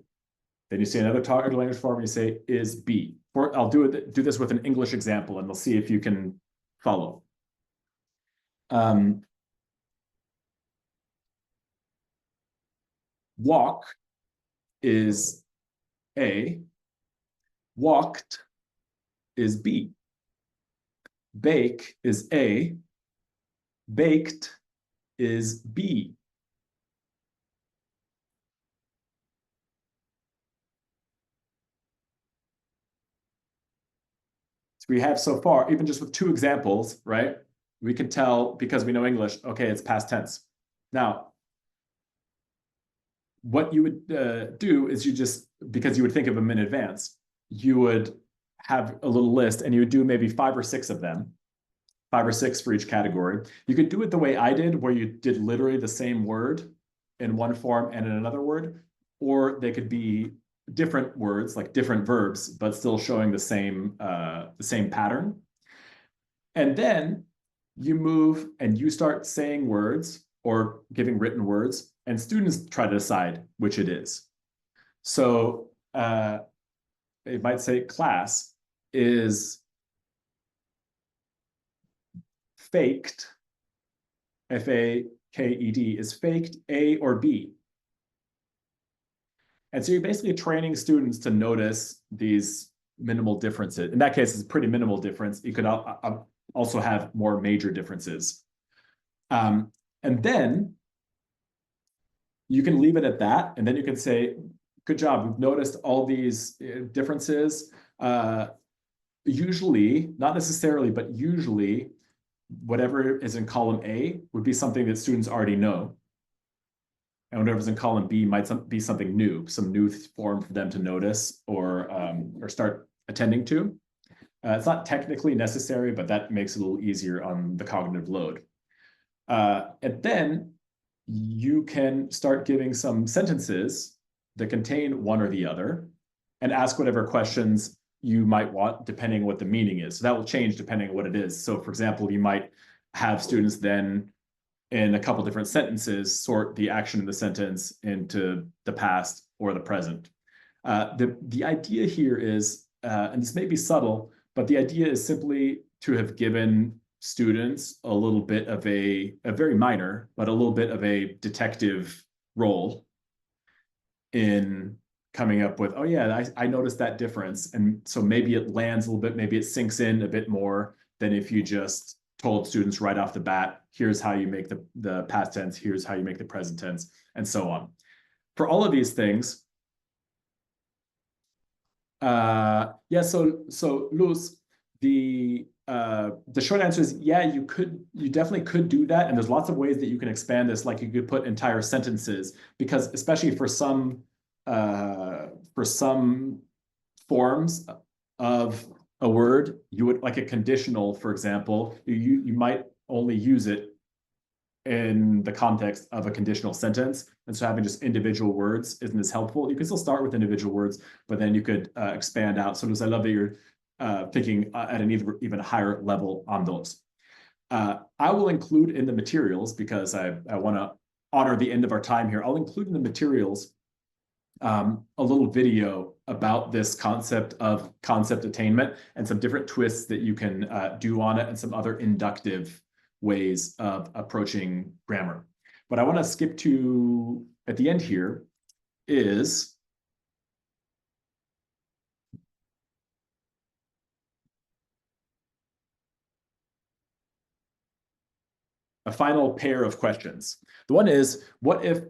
Then you say another target language form, and you say is B. I'll do this with an English example, and we'll see if you can follow. Walk is A. Walked is B. Bake is A. Baked is B. So we have so far, even just with two examples, right? We can tell, because we know English, okay, it's past tense. Now, what you would do is you just, because you would think of them in advance, you would have a little list and you would do maybe 5 or 6 of them, 5 or 6 for each category. You could do it the way I did, where you did literally the same word in one form and in another word, or they could be different words, like different verbs, but still showing the same pattern. And then you move and you start saying words or giving written words, and students try to decide which it is. So it might say class is faked, F-A-K-E-D, is faked A or B. And so you're basically training students to notice these minimal differences. In that case, it's a pretty minimal difference. You could also have more major differences. And then you can leave it at that, and then you can say, good job, we've noticed all these differences. Usually, not necessarily, but usually, whatever is in column A would be something that students already know. And whatever's in column B might be something new, some new form for them to notice or start attending to. It's not technically necessary, but that makes it a little easier on the cognitive load. And then you can start giving some sentences that contain one or the other and ask whatever questions you might want, depending on what the meaning is. So that will change depending on what it is. So for example, you might have students then in a couple different sentences sort the action in the sentence into the past or the present. The idea here is, and this may be subtle, but the idea is simply to have given students a little bit of a very minor, but a little bit of a detective role in coming up with, oh yeah, I noticed that difference. And so maybe it lands a little bit, maybe it sinks in a bit more than if you just told students right off the bat, here's how you make the past tense, here's how you make the present tense, and so on. For all of these things, yeah, so Luz, the short answer is, yeah, you definitely could do that. And there's lots of ways that you can expand this, like you could put entire sentences, because especially for some forms of a word, you would, like a conditional, for example, you might only use it in the context of a conditional sentence. And so having just individual words isn't as helpful. You can still start with individual words, but then you could expand out. So I love that you're thinking at an even higher level on those. I will include in the materials, because I want to honor the end of our time here, I'll include in the materials a little video about this concept of concept attainment and some different twists that you can do on it and some other inductive ways of approaching grammar. What I want to skip to at the end here is a final pair of questions. The one is, what if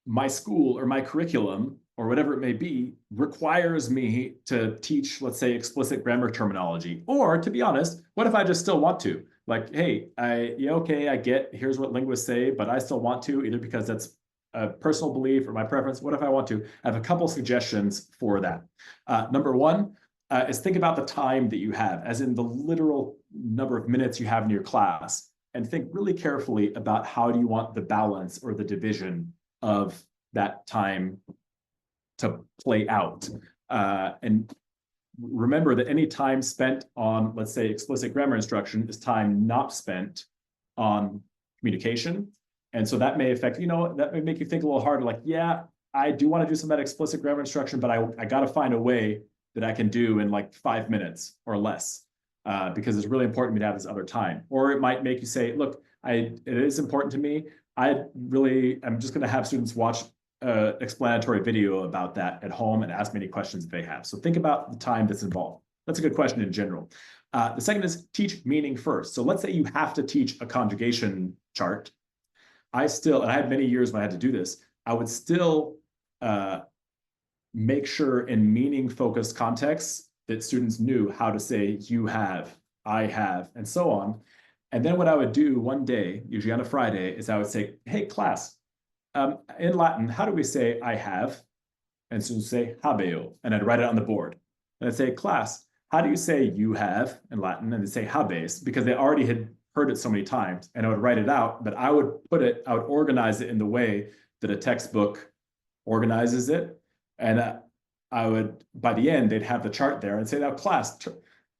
my school or my curriculum or whatever it may be requires me to teach, let's say, explicit grammar terminology? Or to be honest, what if I just still want to? Like, hey, okay, I get, here's what linguists say, but I still want to, either because that's a personal belief or my preference. What if I want to? I have a couple suggestions for that. Number one is think about the time that you have, as in the literal number of minutes you have in your class, and think really carefully about how do you want the balance or the division of that time to play out. And remember that any time spent on, let's say, explicit grammar instruction is time not spent on communication. And so that may affect, that may make you think a little harder, like, yeah, I do want to do some of that explicit grammar instruction, but I got to find a way that I can do in like 5 minutes or less, because it's really important to me to have this other time. Or it might make you say, look, it is important to me. I'm just going to have students watch explanatory video about that at home and ask many questions if they have. So think about the time that's involved. That's a good question in general. The second is teach meaning first. So let's say you have to teach a conjugation chart. And I had many years when I had to do this, I would still make sure in meaning-focused contexts that students knew how to say you have, I have, and so on. And then what I would do one day, usually on a Friday, is I would say, hey, class, in Latin, how do we say I have? And students say habeo, and I'd write it on the board. And I'd say, class, how do you say you have in Latin? And they'd say habes, because they already had heard it so many times. And I would write it out, but I would organize it in the way that a textbook organizes it. And I would, by the end, they'd have the chart there and say, now class,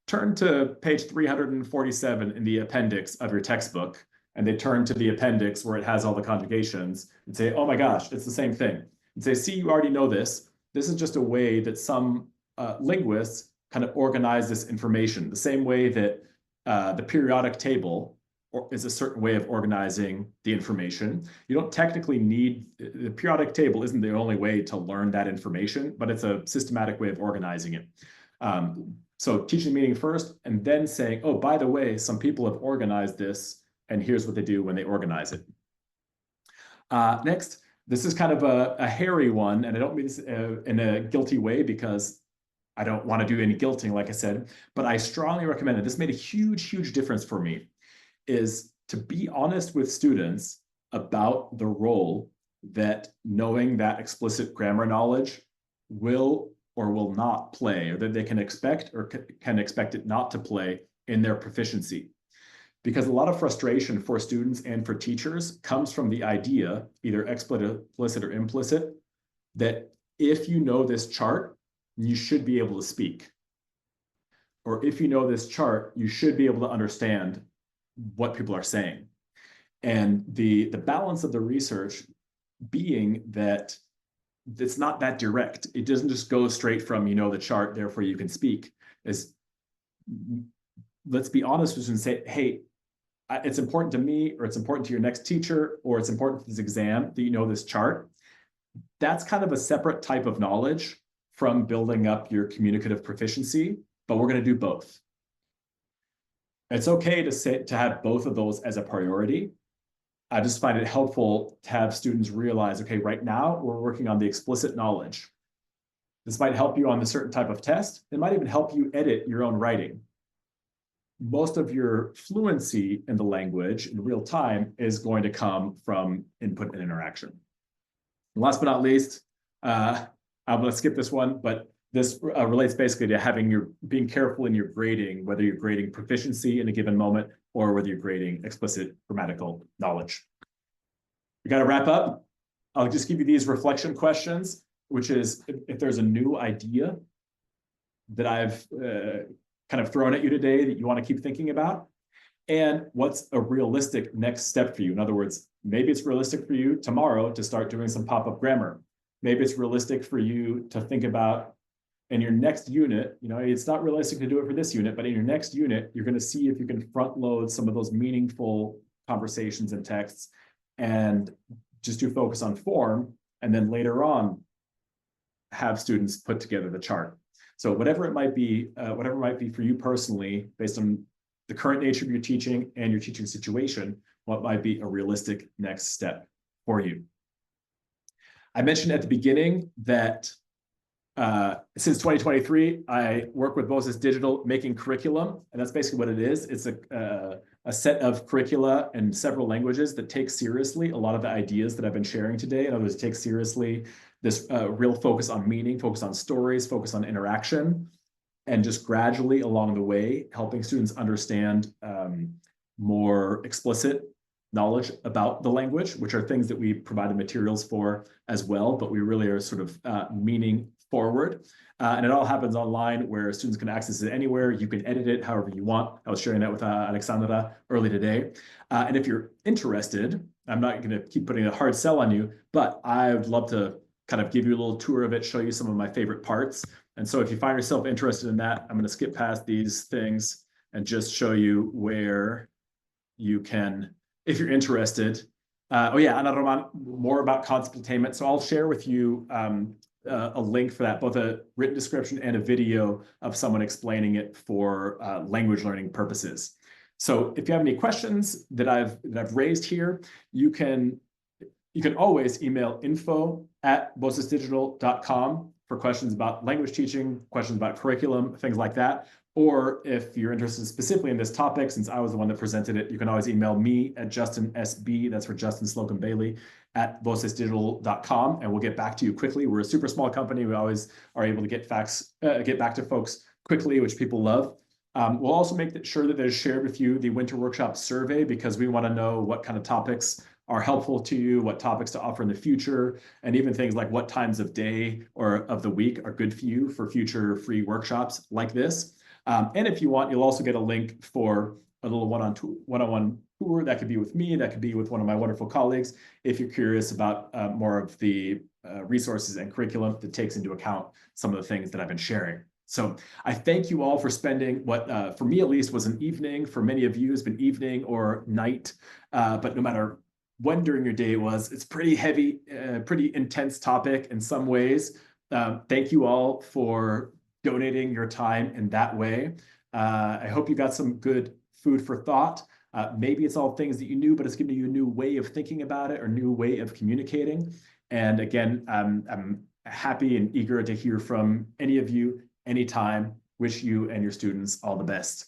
turn to page 347 in the appendix of your textbook. And they turn to the appendix where it has all the conjugations and say, oh my gosh, it's the same thing. And say, see, you already know this. This is just a way that some linguists kind of organize this information, the same way that the periodic table is a certain way of organizing the information. You don't technically need, the periodic table isn't the only way to learn that information, but it's a systematic way of organizing it. So teaching meaning first, and then saying, oh, by the way, some people have organized this, and here's what they do when they organize it. Next, this is kind of a hairy one, and I don't mean this in a guilty way because I don't want to do any guilting, like I said, but I strongly recommend it. This made a huge, huge difference for me, is to be honest with students about the role that knowing that explicit grammar knowledge will or will not play, or that they can expect or can expect it not to play in their proficiency. Because a lot of frustration for students and for teachers comes from the idea, either explicit or implicit, that if you know this chart, you should be able to speak. Or if you know this chart, you should be able to understand what people are saying. And the balance of the research being that it's not that direct. It doesn't just go straight from, you know, the chart, therefore you can speak. Is let's be honest with you and say, hey, it's important to me, or it's important to your next teacher, or it's important to this exam that you know this chart. That's kind of a separate type of knowledge from building up your communicative proficiency, but we're going to do both. It's okay to have both of those as a priority. I just find it helpful to have students realize, okay, right now we're working on the explicit knowledge. This might help you on a certain type of test. It might even help you edit your own writing. Most of your fluency in the language in real time is going to come from input and interaction. And last but not least, I'm going to skip this one, but this relates basically to being careful in your grading, whether you're grading proficiency in a given moment or whether you're grading explicit grammatical knowledge. We got to wrap up. I'll just give you these reflection questions, which is if there's a new idea that I've kind of thrown at you today that you want to keep thinking about, and what's a realistic next step for you. In other words, maybe it's realistic for you tomorrow to start doing some pop-up grammar. Maybe it's realistic for you to think about in your next unit, you know, it's not realistic to do it for this unit, but in your next unit, you're going to see if you can front load some of those meaningful conversations and texts and just do focus on form. And then later on, have students put together the chart. So whatever it might be for you personally, based on the current nature of your teaching and your teaching situation, what might be a realistic next step for you. I mentioned at the beginning that since 2023, I work with Moses Digital making curriculum, and that's basically what it is. It's a set of curricula in several languages that take seriously a lot of the ideas that I've been sharing today. In other words, take seriously this real focus on meaning, focus on stories, focus on interaction, and just gradually along the way, helping students understand more explicit knowledge about the language, which are things that we provide the materials for as well, but we really are sort of meaning forward. And it all happens online where students can access it anywhere. You can edit it however you want. I was sharing that with Alexandra early today. And if you're interested, I'm not going to keep putting a hard sell on you, but I would love to kind of give you a little tour of it, show you some of my favorite parts. And so if you find yourself interested in that, I'm going to skip past these things and just show you where you can, if you're interested. Oh yeah, Ana Roman, more about concept attainment. So I'll share with you a link for that, both a written description and a video of someone explaining it for language learning purposes. So if you have any questions that I've raised here, you can always email info@bosisdigital.com for questions about language teaching, questions about curriculum, things like that. Or if you're interested specifically in this topic, since I was the one that presented it, you can always email me at JustinSB, that's for Justin Slocum Bailey, at vocesdigital.com, and we'll get back to you quickly. We're a super small company. We always are able to get back to folks quickly, which people love. We'll also make sure that there's shared with you the Winter Workshop survey, because we want to know what kind of topics are helpful to you, what topics to offer in the future, and even things like what times of day or of the week are good for you for future free workshops like this. And if you want, you'll also get a link for a little one-on-one tour. That could be with me, that could be with one of my wonderful colleagues, if you're curious about more of the resources and curriculum that takes into account some of the things that I've been sharing. So I thank you all for spending what, for me at least, was an evening. For many of you, it's been evening or night, but no matter when during your day it was, it's pretty heavy, pretty intense topic in some ways. Thank you all for donating your time in that way. I hope you got some good food for thought. Maybe it's all things that you knew, but it's giving you a new way of thinking about it or new way of communicating. And again, I'm happy and eager to hear from any of you anytime. Wish you and your students all the best.